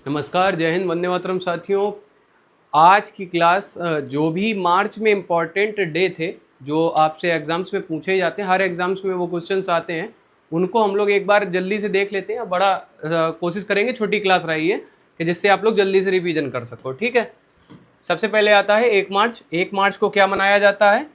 नमस्कार, जय हिंद, वंदे मातरम साथियों। आज की क्लास जो भी मार्च में इम्पॉर्टेंट डे थे, जो आपसे एग्ज़ाम्स में पूछे जाते हैं, हर एग्ज़ाम्स में वो क्वेश्चंस आते हैं, उनको हम लोग एक बार जल्दी से देख लेते हैं। बड़ा कोशिश करेंगे, छोटी क्लास रही है कि जिससे आप लोग जल्दी से रिवीजन कर सको। ठीक है, सबसे पहले आता है 1 मार्च। 1 मार्च को क्या मनाया जाता है?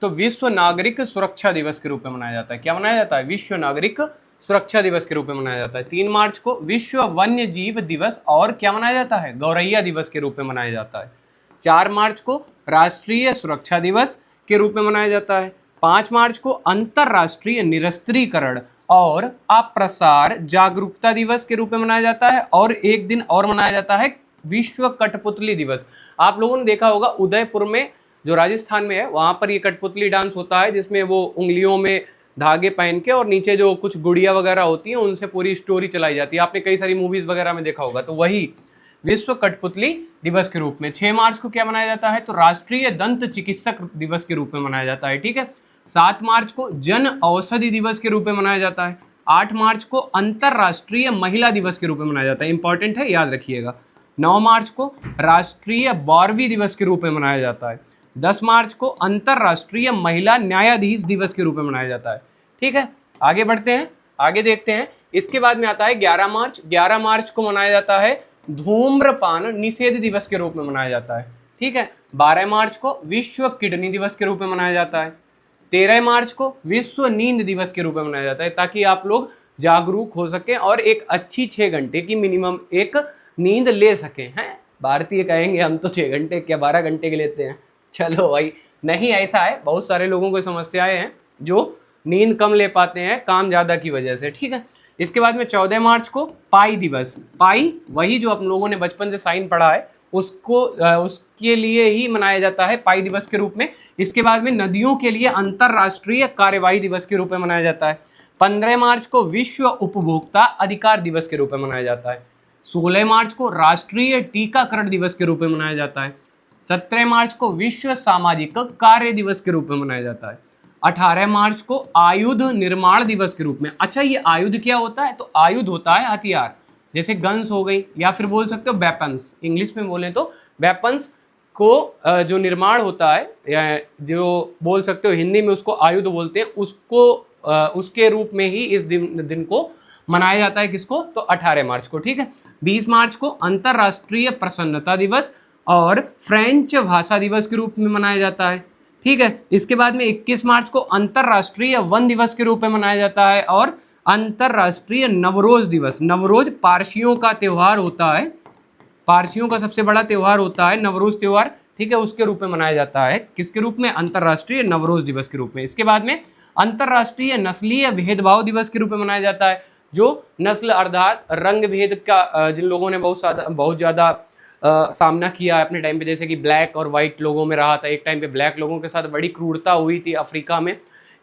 तो विश्व नागरिक सुरक्षा दिवस के रूप में मनाया जाता है। क्या मनाया जाता है? विश्व नागरिक सुरक्षा दिवस के रूप में मनाया जाता है। 3 मार्च को विश्व वन्य जीव दिवस और क्या मनाया जाता है? गौरैया दिवस के रूप में मनाया जाता है। 4 मार्च को राष्ट्रीय सुरक्षा दिवस के रूप में मनाया जाता है। 5 मार्च को अंतरराष्ट्रीय निरस्त्रीकरण और अप्रसार जागरूकता दिवस के रूप में मनाया जाता है। और एक दिन और मनाया जाता है विश्व कठपुतली दिवस। आप लोगों ने देखा होगा उदयपुर में, जो राजस्थान में है, वहाँ पर ये कठपुतली डांस होता है, जिसमें वो उंगलियों में धागे पहन के और नीचे जो कुछ गुड़िया वगैरह होती हैं उनसे पूरी स्टोरी चलाई जाती है। आपने कई सारी मूवीज वगैरह में देखा होगा। तो वही विश्व कठपुतली दिवस के रूप में। 6 मार्च को क्या मनाया जाता है? तो राष्ट्रीय दंत चिकित्सक दिवस के रूप में मनाया जाता है। ठीक है। 7 मार्च को जन औषधि दिवस के रूप में मनाया जाता है। 8 मार्च को अंतरराष्ट्रीय महिला दिवस के रूप में मनाया जाता है। इंपॉर्टेंट है, याद रखिएगा। 9 मार्च को राष्ट्रीय बारहवीं दिवस के रूप में मनाया जाता है। 10 मार्च को अंतरराष्ट्रीय महिला न्यायाधीश दिवस के रूप में मनाया जाता है। ठीक है, आगे बढ़ते हैं, आगे देखते हैं। इसके बाद में आता है 11 मार्च। 11 मार्च को मनाया जाता है धूम्रपान निषेध दिवस के रूप में मनाया जाता है। ठीक है। 12 मार्च को विश्व किडनी दिवस के रूप में मनाया जाता है। 13 मार्च को विश्व नींद दिवस के रूप में मनाया जाता है, ताकि आप लोग जागरूक हो सकें और एक अच्छी 6 घंटे की मिनिमम एक नींद ले सकें। हैं, भारतीय कहेंगे हम तो 6 घंटे क्या 12 घंटे के लेते हैं। चलो भाई, नहीं ऐसा है, बहुत सारे लोगों को समस्याएं हैं जो नींद कम ले पाते हैं काम ज़्यादा की वजह से। ठीक है। इसके बाद में 14 मार्च को पाई दिवस। पाई वही जो आप लोगों ने बचपन से साइन पढ़ा है, उसको उसके लिए ही मनाया जाता है पाई दिवस के रूप में। इसके बाद में नदियों के लिए अंतरराष्ट्रीय कार्यवाही दिवस के रूप में मनाया जाता है। 15 मार्च को विश्व उपभोक्ता अधिकार दिवस के रूप में मनाया जाता है। 16 मार्च को राष्ट्रीय टीकाकरण दिवस के रूप में मनाया जाता है। 17 मार्च को विश्व सामाजिक कार्य दिवस के रूप में मनाया जाता है। 18 मार्च को आयुध निर्माण दिवस के रूप में। अच्छा, ये आयुध क्या होता है? तो आयुध होता है हथियार, जैसे गन्स हो गई, या फिर बोल सकते हो वेपन्स, इंग्लिश में बोले तो वेपन्स को जो निर्माण होता है, या जो बोल सकते हो हिंदी में उसको आयुध बोलते हैं, उसको उसके रूप में ही इस दिन को मनाया जाता है। किसको? तो 18 मार्च को। ठीक है। 20 मार्च को अंतरराष्ट्रीय प्रसन्नता दिवस और फ्रेंच भाषा दिवस के रूप में मनाया जाता है। ठीक है। इसके बाद में 21 मार्च को अंतरराष्ट्रीय वन दिवस के रूप में मनाया जाता है और अंतरराष्ट्रीय नवरोज दिवस। नवरोज पारसियों का त्यौहार होता है, पारसियों का सबसे बड़ा त्यौहार होता है नवरोज त्यौहार। ठीक है, उसके रूप में मनाया जाता है। किसके रूप में? अंतरराष्ट्रीय नवरोज दिवस के रूप में। इसके बाद में अंतरराष्ट्रीय नस्लीय भेदभाव दिवस के रूप में मनाया जाता है। जो नस्ल अर्थात रंग भेद का जिन लोगों ने बहुत ज़्यादा सामना किया है अपने टाइम पे, जैसे कि ब्लैक और वाइट लोगों में रहा था। एक टाइम पे ब्लैक लोगों के साथ बड़ी क्रूरता हुई थी अफ्रीका में,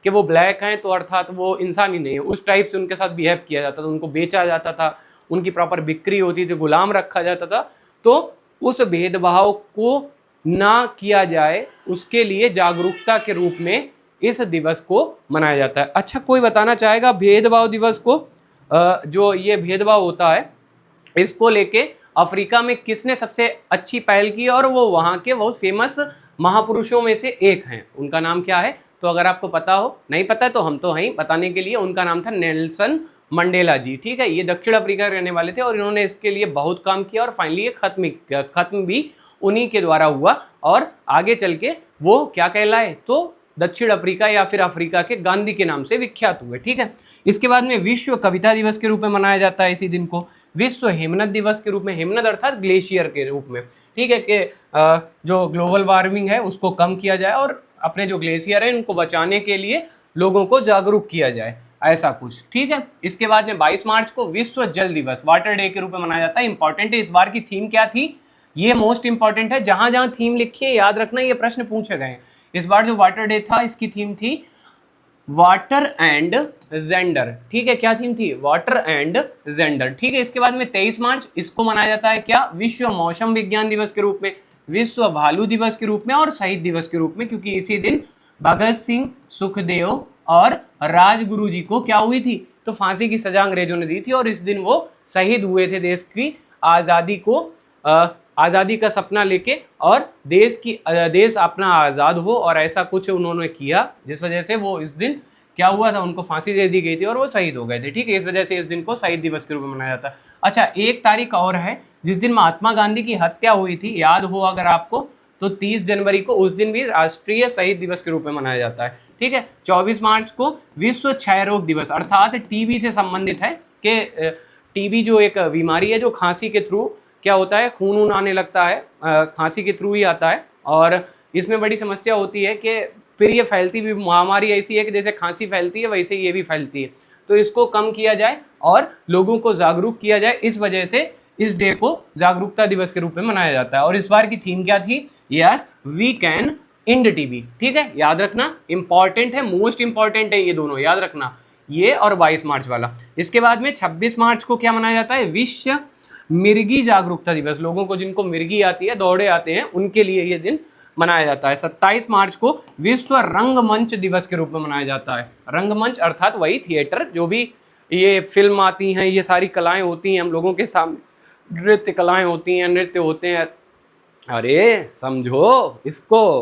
कि वो ब्लैक हैं तो अर्थात वो इंसान ही नहीं है, उस टाइप से उनके साथ बिहेव किया जाता था, उनको बेचा जाता था, उनकी प्रॉपर बिक्री होती थी, गुलाम रखा जाता था। तो उस भेदभाव को ना किया जाए, उसके लिए जागरूकता के रूप में इस दिवस को मनाया जाता है। अच्छा, कोई बताना चाहेगा भेदभाव दिवस को, जो ये भेदभाव होता है, इसको लेके अफ्रीका में किसने सबसे अच्छी पहल की? और वो वहाँ के बहुत फेमस महापुरुषों में से एक हैं। उनका नाम क्या है? तो अगर आपको पता हो, नहीं पता है तो हम तो हैं बताने के लिए। उनका नाम था नेल्सन मंडेला जी। ठीक है, ये दक्षिण अफ्रीका के रहने वाले थे और इन्होंने इसके लिए बहुत काम किया और फाइनली ये खत्म भी उन्हीं के द्वारा हुआ। और आगे चल के वो क्या कहलाए? तो दक्षिण अफ्रीका या फिर अफ्रीका के गांधी के नाम से विख्यात हुए। ठीक है। इसके बाद में विश्व कविता दिवस के रूप में मनाया जाता है इसी दिन को। विश्व हिमनद दिवस के रूप में, हिमनद अर्थात ग्लेशियर के रूप में। ठीक है, कि जो ग्लोबल वार्मिंग है उसको कम किया जाए और अपने जो ग्लेशियर है उनको बचाने के लिए लोगों को जागरूक किया जाए, ऐसा कुछ। ठीक है। इसके बाद में 22 मार्च को विश्व जल दिवस, वाटर डे के रूप में मनाया जाता है। इंपॉर्टेंट है, इस बार की थीम क्या थी? ये मोस्ट इंपॉर्टेंट है, जहां जहां थीम लिखी है याद रखना, ये प्रश्न पूछे गए। इस बार जो वाटर डे था, इसकी थीम थी वाटर एंड जेंडर। ठीक है, क्या थीम थी? Water and gender. ठीक है। इसके बाद में 23 मार्च, इसको मनाया जाता है क्या? विश्व मौसम विज्ञान दिवस के रूप में, विश्व भालू दिवस के रूप में और शहीद दिवस के रूप में, क्योंकि इसी दिन भगत सिंह, सुखदेव और राजगुरु जी को क्या हुई थी? तो फांसी की सजा अंग्रेजों ने दी थी और इस दिन वो शहीद हुए थे देश की आज़ादी का सपना लेके और देश अपना आज़ाद हो, और ऐसा कुछ उन्होंने किया जिस वजह से वो इस दिन क्या हुआ था, उनको फांसी दे दी गई थी और वो शहीद हो गए थे। ठीक है, इस वजह से इस दिन को शहीद दिवस के रूप में मनाया जाता है। अच्छा, एक तारीख और है जिस दिन महात्मा गांधी की हत्या हुई थी, याद हो अगर आपको, तो 30 जनवरी को उस दिन भी राष्ट्रीय शहीद दिवस के रूप में मनाया जाता है। ठीक है, 24 मार्च को विश्व क्षय रोग दिवस अर्थात टीबी से संबंधित है कि टीबी जो एक बीमारी है जो खांसी के थ्रू क्या होता है, खून वून आने लगता है, खांसी के थ्रू ही आता है, और इसमें बड़ी समस्या होती है कि फिर ये फैलती भी महामारी ऐसी है कि जैसे खांसी फैलती है वैसे ये भी फैलती है। तो इसको कम किया जाए और लोगों को जागरूक किया जाए, इस वजह से इस डे को जागरूकता दिवस के रूप में मनाया जाता है। और इस बार की थीम क्या थी? Yes, we can end TB. ठीक है, याद रखना, इंपॉर्टेंट है, मोस्ट इंपॉर्टेंट है ये दोनों, याद रखना, ये और 22 मार्च वाला। इसके बाद में 26 मार्च को क्या मनाया जाता है? विश्व मिर्गी जागरूकता दिवस। लोगों को जिनको मिर्गी आती है, दौड़े आते हैं, उनके लिए ये दिन मनाया जाता है। 27 मार्च को विश्व रंगमंच दिवस के रूप में मनाया जाता है। रंगमंच अर्थात वही थिएटर, जो भी ये फिल्म आती हैं, ये सारी कलाएं होती हैं हम लोगों के सामने, नृत्य कलाएं होती हैं, नृत्य होते हैं, अरे समझो इसको,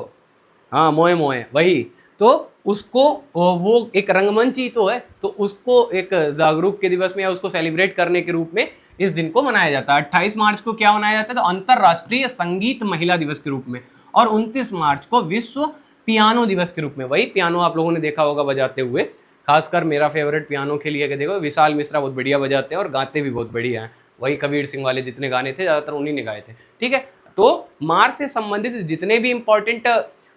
हाँ, मोए मोए, वही तो उसको, वो एक रंगमंच ही तो है, तो उसको एक जागरूक के दिवस में या उसको सेलिब्रेट करने के रूप में इस दिन को मनाया जाता है। 28 मार्च को क्या मनाया जाता है? तो अंतरराष्ट्रीय संगीत महिला दिवस के रूप में। और 29 मार्च को विश्व पियानो दिवस के रूप में। वही पियानो आप लोगों ने देखा होगा बजाते हुए, खासकर मेरा फेवरेट पियानो के लिए, देखो विशाल मिश्रा बहुत बढ़िया बजाते हैं और गाते भी बहुत बढ़िया हैं। वही कबीर सिंह वाले जितने गाने थे ज़्यादातर उन्हीं ने गाए थे। ठीक है, तो मार्च से संबंधित जितने भी इंपॉर्टेंट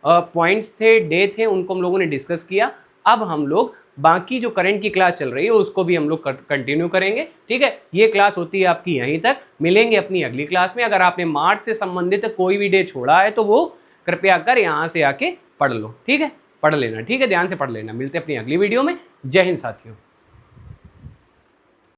पॉइंट्स थे, डे थे, उनको हम लोगों ने डिस्कस किया। अब हम लोग बाकी जो करंट की क्लास चल रही है उसको भी हम लोग कंटिन्यू करेंगे। ठीक है, ये क्लास होती है आपकी यहीं तक, मिलेंगे अपनी अगली क्लास में। अगर आपने मार्च से संबंधित कोई भी डे छोड़ा है तो वो कृपया कर यहाँ से आके पढ़ लो। ठीक है, पढ़ लेना, ठीक है, ध्यान से पढ़ लेना। मिलते हैं अपनी अगली वीडियो में। जय हिंद साथियों।